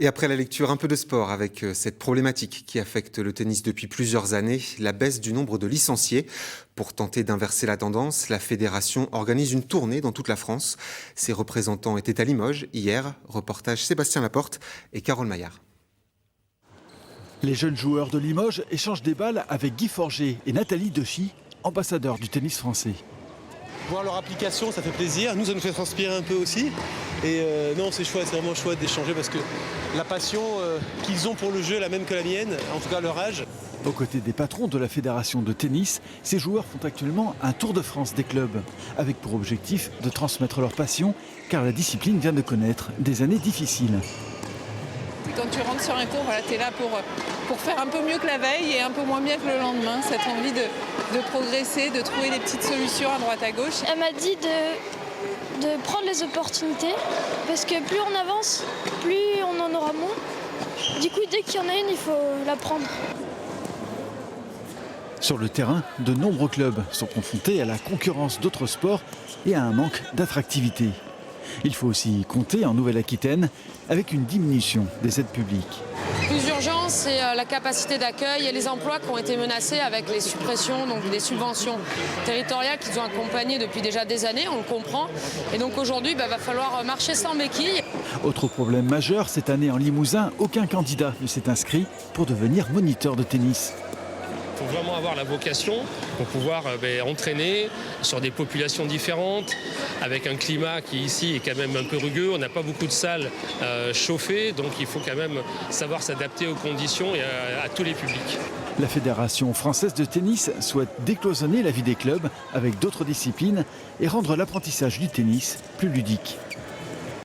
Et après la lecture, un peu de sport avec cette problématique qui affecte le tennis depuis plusieurs années, la baisse du nombre de licenciés. Pour tenter d'inverser la tendance, la fédération organise une tournée dans toute la France. Ses représentants étaient à Limoges hier. Reportage Sébastien Laporte et Carole Maillard. Les jeunes joueurs de Limoges échangent des balles avec Guy Forger et Nathalie Dechy, ambassadeurs du tennis français. Voir leur application, ça fait plaisir. Nous, ça nous fait transpirer un peu aussi. Et non, c'est chouette, c'est vraiment chouette d'échanger parce que la passion qu'ils ont pour le jeu est la même que la mienne, en tout cas leur âge. Aux côtés des patrons de la fédération de tennis, ces joueurs font actuellement un tour de France des clubs, avec pour objectif de transmettre leur passion, car la discipline vient de connaître des années difficiles. Quand tu rentres sur un cours, voilà, tu es là pour faire un peu mieux que la veille et un peu moins bien que le lendemain. Cette envie de progresser, de trouver des petites solutions à droite à gauche. Elle m'a dit de prendre les opportunités, parce que plus on avance, plus on en aura moins. Du coup, dès qu'il y en a une, il faut la prendre. Sur le terrain, de nombreux clubs sont confrontés à la concurrence d'autres sports et à un manque d'attractivité. Il faut aussi compter en Nouvelle-Aquitaine avec une diminution des aides publiques. Plus urgent, c'est la capacité d'accueil et les emplois qui ont été menacés avec les suppressions, donc des subventions territoriales qui ont accompagné depuis déjà des années, on le comprend. Et donc aujourd'hui, va falloir marcher sans béquille. Autre problème majeur, cette année en Limousin, aucun candidat ne s'est inscrit pour devenir moniteur de tennis. Il faut vraiment avoir la vocation pour pouvoir entraîner sur des populations différentes, avec un climat qui ici est quand même un peu rugueux. On n'a pas beaucoup de salles chauffées, donc il faut quand même savoir s'adapter aux conditions et à tous les publics. La Fédération française de tennis souhaite décloisonner la vie des clubs avec d'autres disciplines et rendre l'apprentissage du tennis plus ludique.